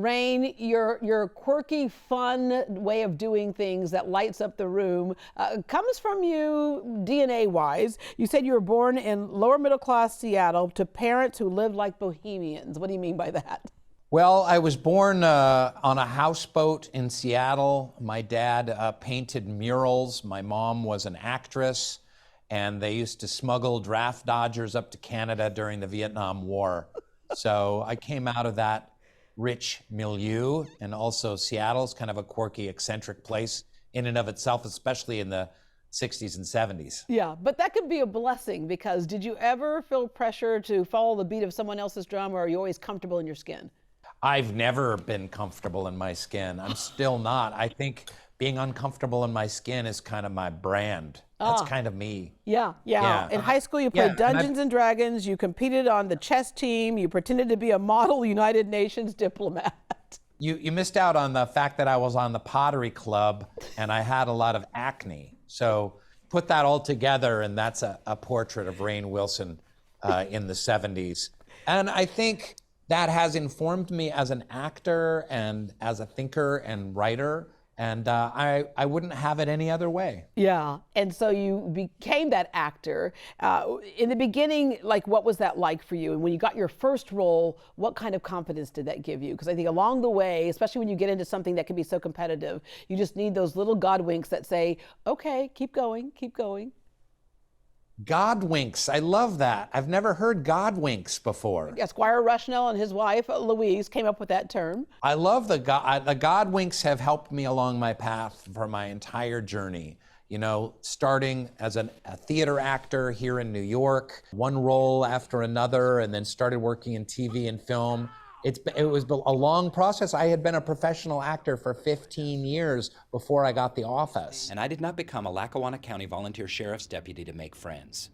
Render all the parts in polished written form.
Rainn, your quirky, fun way of doing things that lights up the room comes from you DNA-wise. You said you were born in lower middle class Seattle to parents who lived like bohemians. What do you mean by that? Well, I was born on a houseboat in Seattle. My dad painted murals. My mom was an actress, and they used to smuggle draft dodgers up to Canada during the Vietnam War. So I came out of that rich milieu, and also Seattle's kind of a quirky, eccentric place in and of itself, especially in the 60s and 70s. Yeah, but that could be a blessing, because did you ever feel pressure to follow the beat of someone else's drum, or are you always comfortable in your skin? I've never been comfortable in my skin. I'm still not. I think being uncomfortable in my skin is kind of my brand. That's kind of me. Yeah. In high school, you played Dungeons and Dragons. You competed on the chess team. You pretended to be a model United Nations diplomat. You missed out on the fact that I was on the pottery club and I had a lot of acne. So put that all together, and that's a portrait of Rainn Wilson in the 70s. And I think that has informed me as an actor and as a thinker and writer. And I wouldn't have it any other way. Yeah, and so you became that actor. In the beginning, like, what was that like for you? And when you got your first role, what kind of confidence did that give you? Because I think along the way, especially when you get into something that can be so competitive, you just need those little God winks that say, okay, keep going, keep going. God winks, I love that. I've never heard God winks before. Yeah, Squire Rushnell and his wife, Louise, came up with that term. I love the God winks have helped me along my path for my entire journey. You know, starting as a theater actor here in New York, one role after another, and then started working in TV and film. It was a long process. I had been a professional actor for 15 years before I got the office. And I did not become a Lackawanna County volunteer sheriff's deputy to make friends.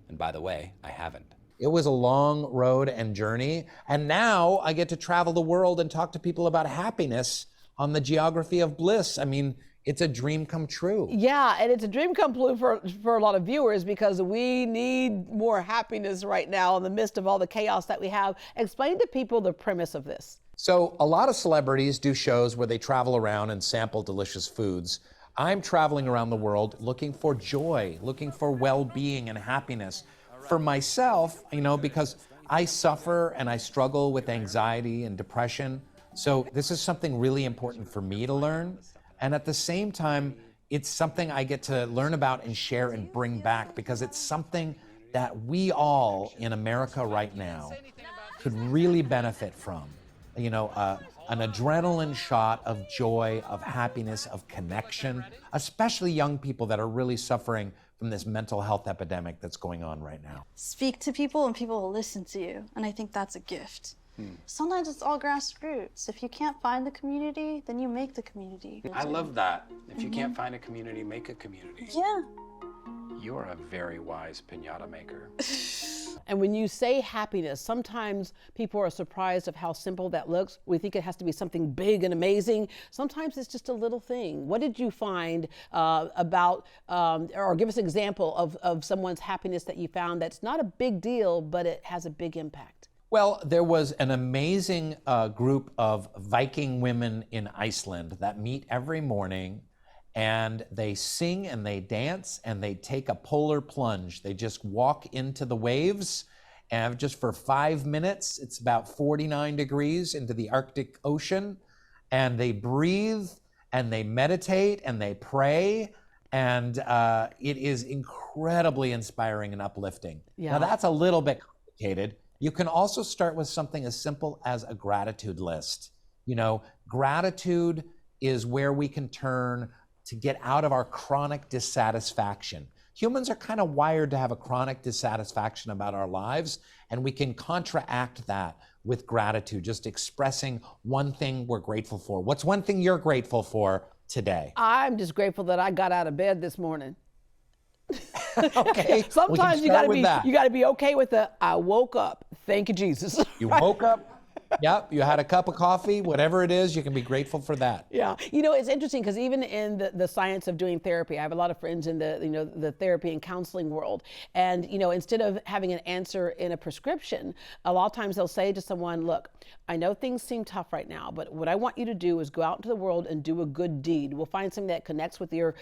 And by the way, I haven't. It was a long road and journey. And now I get to travel the world and talk to people about happiness on the Geography of Bliss. I mean, it's a dream come true. Yeah, and it's a dream come true for a lot of viewers, because we need more happiness right now in the midst of all the chaos that we have. Explain to people the premise of this. So a lot of celebrities do shows where they travel around and sample delicious foods. I'm traveling around the world looking for joy, looking for well-being and happiness. For myself, you know, because I suffer and I struggle with anxiety and depression. So this is something really important for me to learn. And at the same time, it's something I get to learn about and share and bring back, because it's something that we all in America right now could really benefit from. You know, an adrenaline shot of joy, of happiness, of connection, especially young people that are really suffering from this mental health epidemic that's going on right now. Speak to people and people will listen to you. And I think that's a gift. Sometimes it's all grassroots. If you can't find the community, then you make the community. I love that. If you can't find a community, make a community. Yeah. You're a very wise piñata maker. And when you say happiness, sometimes people are surprised of how simple that looks. We think it has to be something big and amazing. Sometimes it's just a little thing. What did you find or give us an example of someone's happiness that you found that's not a big deal, but it has a big impact? Well, there was an amazing group of Viking women in Iceland that meet every morning, and they sing and they dance and they take a polar plunge. They just walk into the waves, and just for 5 minutes, it's about 49 degrees into the Arctic Ocean, and they breathe and they meditate and they pray, and it is incredibly inspiring and uplifting. Yeah. Now that's a little bit complicated. You can also start with something as simple as a gratitude list. You know, gratitude is where we can turn to get out of our chronic dissatisfaction. Humans are kind of wired to have a chronic dissatisfaction about our lives, and we can counteract that with gratitude, just expressing one thing we're grateful for. What's one thing you're grateful for today? I'm just grateful that I got out of bed this morning. Okay. Sometimes you gotta be okay with the I woke up. Thank you, Jesus. You woke up, Yep, you had a cup of coffee, whatever it is, you can be grateful for that. Yeah, it's interesting because even in the science of doing therapy, I have a lot of friends in the therapy and counseling world, and instead of having an answer in a prescription, a lot of times they'll say to someone, "Look, I know things seem tough right now, but what I want you to do is go out into the world and do a good deed. We'll find something that connects with your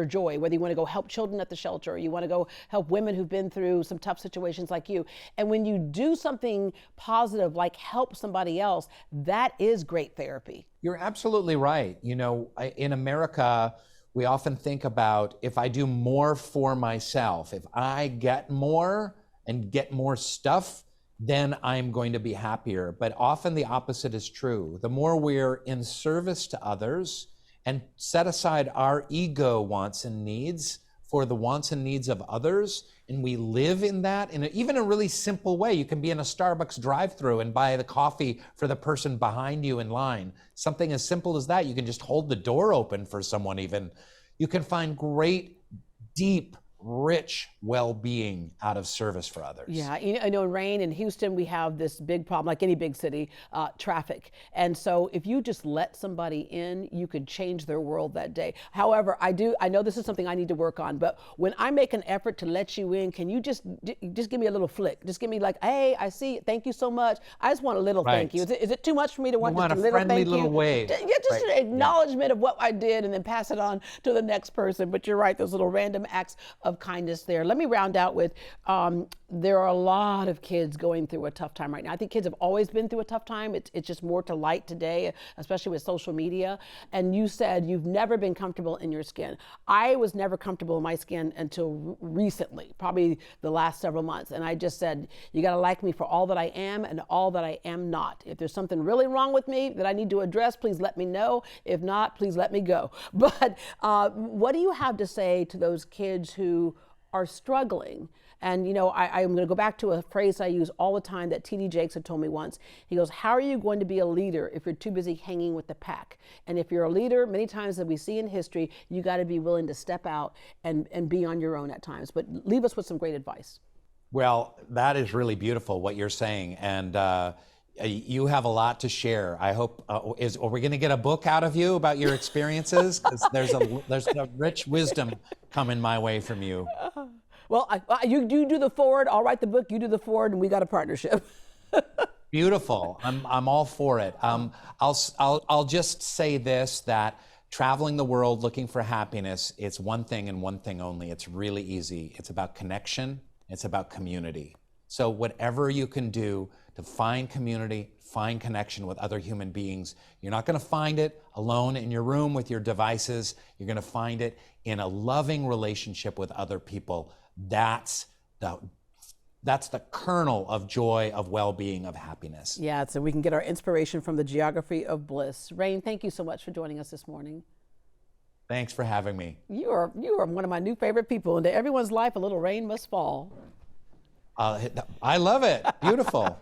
joy, whether you want to go help children at the shelter, or you want to go help women who've been through some tough situations like you. And when you do something positive, like help somebody else, that is great therapy." You're absolutely right. In America, we often think about, if I do more for myself, if I get more and get more stuff, then I'm going to be happier. But often the opposite is true. The more we're in service to others and set aside our ego wants and needs for the wants and needs of others, and we live in that in even a really simple way. You can be in a Starbucks drive-thru and buy the coffee for the person behind you in line. Something as simple as that. You can just hold the door open for someone even. You can find great, deep, rich well-being out of service for others. Yeah, I know in Rainn, in Houston, we have this big problem, like any big city, traffic. And so if you just let somebody in, you could change their world that day. However, I know this is something I need to work on, but when I make an effort to let you in, can you just give me a little flick? Just give me like, "Hey, I see it. Thank you so much." I just want a little thank you. Is it too much for me to want just a little friendly thank you? little wave. Yeah, just an acknowledgement of what I did and then pass it on to the next person. But you're right, those little random acts of kindness there. Let me round out with, there are a lot of kids going through a tough time right now. I think kids have always been through a tough time. It's just more to light today, especially with social media. And you said you've never been comfortable in your skin. I was never comfortable in my skin until recently, probably the last several months. And I just said, you got to like me for all that I am and all that I am not. If there's something really wrong with me that I need to address, please let me know. If not, please let me go. But what do you have to say to those kids who are struggling? And I'm going to go back to a phrase I use all the time that T.D. Jakes had told me once. He goes, "How are you going to be a leader if you're too busy hanging with the pack?" And if you're a leader, many times that we see in history, you got to be willing to step out and be on your own at times. But leave us with some great advice. Well, that is really beautiful what you're saying, and you have a lot to share. I hope are we going to get a book out of you about your experiences? 'Cause there's a rich wisdom coming my way from you. Well, you do the forward. I'll write the book. You do the forward, and we got a partnership. Beautiful. I'm all for it. I'll just say this, that traveling the world looking for happiness, it's one thing and one thing only. It's really easy. It's about connection. It's about community. So whatever you can do to find community, find connection with other human beings, you're not going to find it alone in your room with your devices. You're going to find it in a loving relationship with other people. That's the kernel of joy, of well-being, of happiness. Yeah, so we can get our inspiration from the Geography of Bliss. Rainn, thank you so much for joining us this morning. Thanks for having me. You are one of my new favorite people. Into everyone's life, a little rain must fall. I love it. Beautiful.